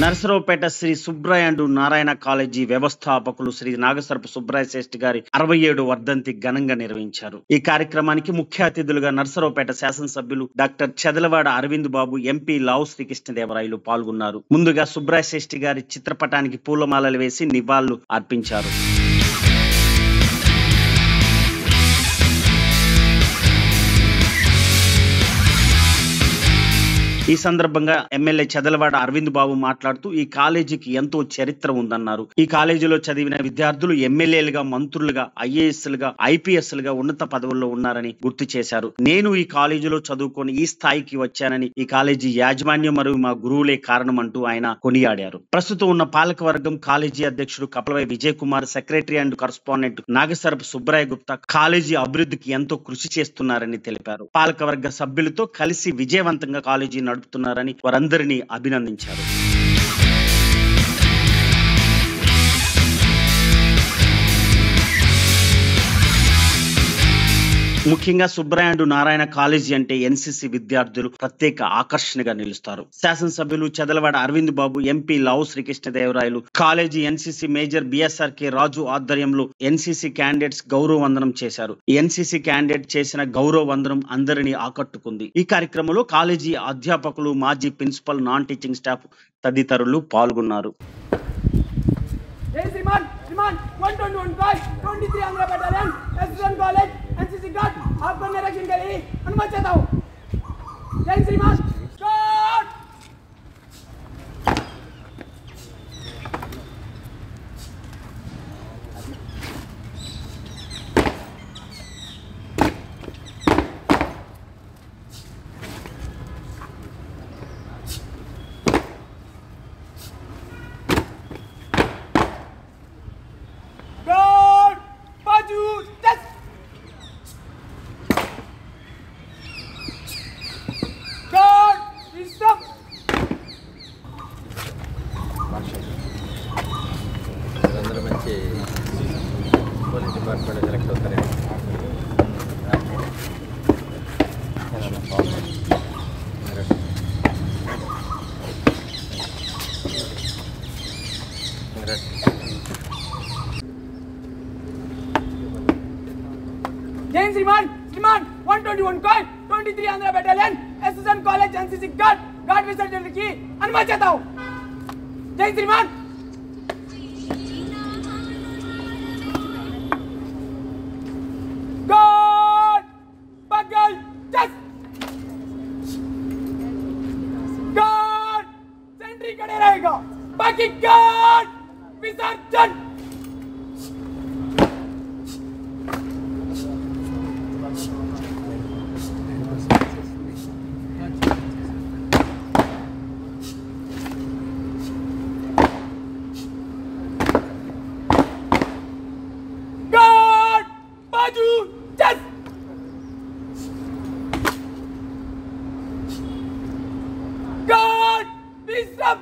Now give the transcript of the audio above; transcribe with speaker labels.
Speaker 1: Narasaraopet Shri Subraya and Narayana college వ్యవస్థాపకులు శ్రీ నాగసరపు సుబ్రాయ శ్రేష్ఠి గారి 67 వర్ధంతి ఘనంగా నిర్వహించారు. ఈ కార్యక్రమానికి ముఖ్య అతిథులుగా నరసరావుపేట శాసనసభ్యులు డాక్టర్ చెదలవాడ అరవింద్ బాబు, ఎంపీ లావు శ్రీకృష్ణదేవరాయలు పాల్గొన్నారు. ముందుగా సుబ్రాయ శ్రేష్ఠి గారి చిత్రపటానికి పూలమాలలు వేసి నివాళులు అర్పించారు. ఈ సందర్భంగా ఎమ్మెల్యే చెదలవాడ అరవింద్ బాబు మాట్లాడుతూ ఈ కాలేజీకి ఎంతో చరిత్ర ఉందన్నారు. ఈ కాలేజీలో చదివిన విద్యార్థులు ఎమ్మెల్యేలుగా, మంత్రులుగా, ఐఏఎస్లుగా, ఐపీఎస్లుగా ఉన్నత పదవుల్లో ఉన్నారని గుర్తు చేశారు. నేను ఈ కాలేజీలో చదువుకొని ఈ స్థాయికి వచ్చానని ఈ కాలేజీ యాజమాన్యం మరియు మా గురువులే కారణం అంటూ ఆయన కొనియాడారు. ప్రస్తుతం ఉన్న పాలకవర్గం, కాలేజీ అధ్యక్షుడు Kapalavai Vijay Kumar, secretary and correspondent Nagasarapu Subraya Gupta college అభివృద్ధికి ఎంతో కృషి చేస్తున్నారని తెలిపారు. పాలకవర్గ సభ్యులతో కలిసి విజయవంతంగా కాలేజీ నడుపుతున్నారని వారందరినీ అభినందించారు. ముఖ్యంగా సుబ్రాయ అండ్ నారాయణ కాలేజీ అంటే ఎన్సీసీ విద్యార్థులు ప్రత్యేక ఆకర్షణగా నిలుస్తారు. శాసనసభ్యులు చెదలవాడ అరవింద్ బాబు, ఎంపీ లావు శ్రీకృష్ణదేవరాయలు కాలేజీ ఎన్సీసీ మేజర్ బిఎస్ఆర్కే రాజు ఆధ్వర్యంలో ఎన్సీసీ క్యాండిడేట్స్ గౌరవ వందనం చేశారు. ఎన్సీసీ క్యాండిడేట్ చేసిన గౌరవ వందనం అందరినీ ఆకట్టుకుంది. ఈ కార్యక్రమంలో కాలేజీ అధ్యాపకులు, మాజీ ప్రిన్సిపల్, నాన్ టీచింగ్ స్టాఫ్ తదితరులు పాల్గొన్నారు.
Speaker 2: आपको निरीक्षण के लिए अनुमति देता हूँ। जय श्रीमान।
Speaker 3: అందరూ మంచి పోలీస్ డిపార్ట్మెంట్ సెలెక్ట్ అవుతారు.
Speaker 2: जय श्रीमान। श्रीमान 121 call 23 Andhra battalion SSN college NCC guard विसर्जन की अनुमति देता हूँ। जय श्रीमान। गार्ड बगल जस्ट गार्ड सेंट्री खड़े रहेगा, बाकी गार्ड विसर्जन। God, peace up.